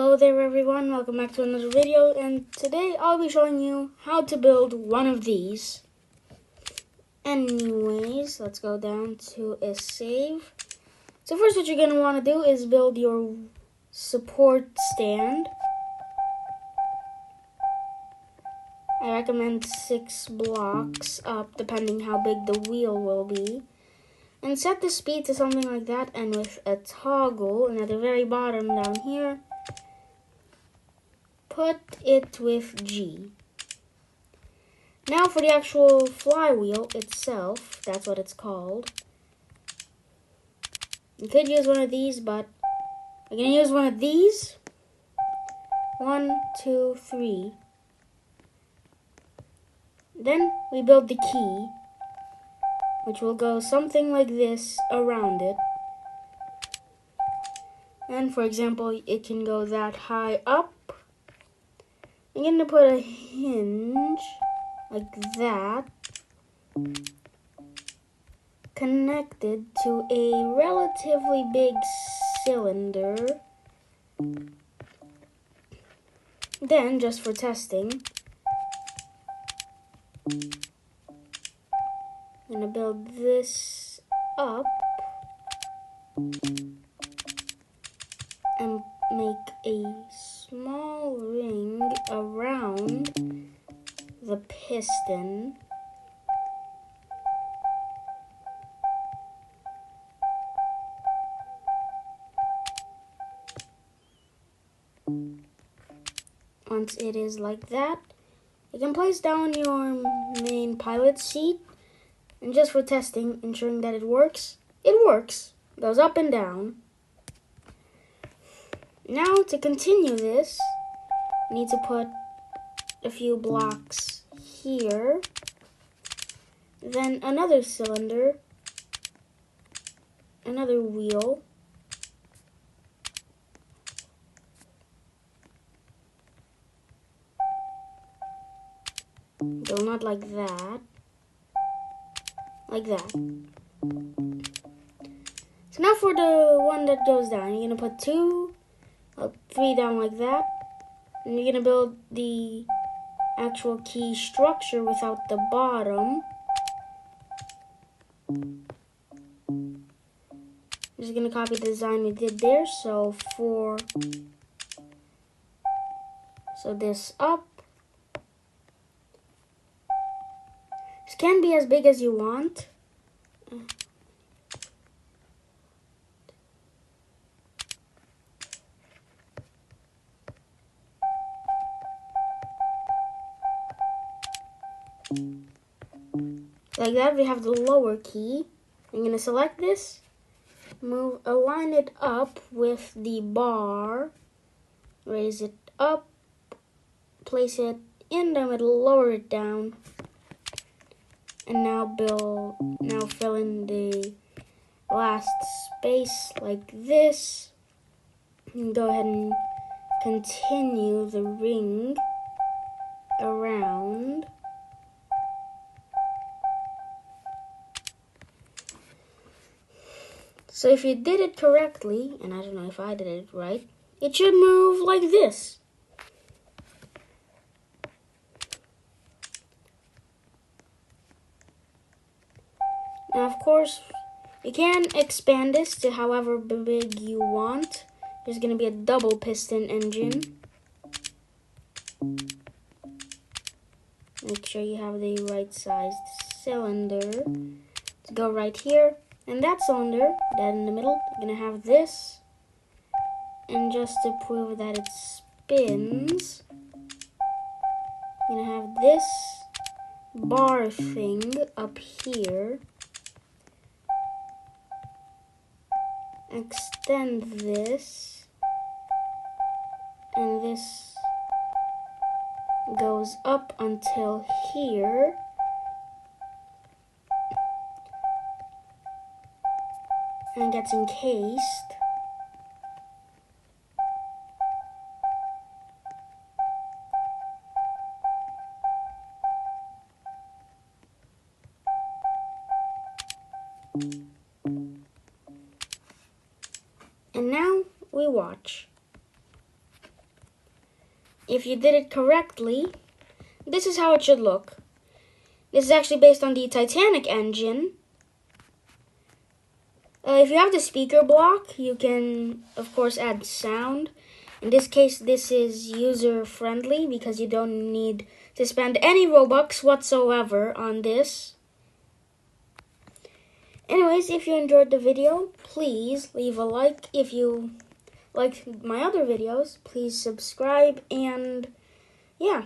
Hello there everyone, welcome back to another video, and today I'll be showing you how to build one of these. Anyways, let's go down to a save. So first what you're going to want to do is build your support stand. I recommend 6 blocks up depending how big the wheel will be. And set the speed to something like that, and with a toggle, and at the very bottom down here, put it with G. Now for the actual flywheel itself, that's what it's called. You could use one of these, but we're going to use one of these. 1, 2, 3. Then we build the key, which will go something like this around it. And for example, it can go that high up. I'm going to put a hinge like that, connected to a relatively big cylinder. Then, just for testing, I'm going to build this up and make a small ring around the piston. Once it is like that, you can place down your main pilot seat, and just for testing, ensuring that it works, it goes up and down. Now to continue this, you need to put a few blocks here, then another cylinder, another wheel, though not like that, like that. So now for the one that goes down, you're going to put 3 down like that, and you're going to build the actual key structure without the bottom. I'm just going to copy the design we did there. So this up. This can be as big as you want. Like that, we have the lower key. I'm going to select this, align it up with the bar, raise it up, place it in the middle, lower it down, and now fill in the last space like this, and go ahead and continue the ring around. So if you did it correctly, and I don't know if I did it right, it should move like this. Now, of course, you can expand this to however big you want. There's going to be a double piston engine. Make sure you have the right sized cylinder to go right here. And that cylinder, that in the middle, you're going to have this. And just to prove that it spins, you're going to have this bar thing up here. Extend this, and this goes up until here. And gets encased. And now we watch. if you did it correctly, this is how it should look. This is actually based on the Titanic engine. If you have the speaker block, you can, of course, add sound. In this case, this is user-friendly because you don't need to spend any Robux whatsoever on this. Anyways, if you enjoyed the video, please leave a like. If you like my other videos, please subscribe. And yeah,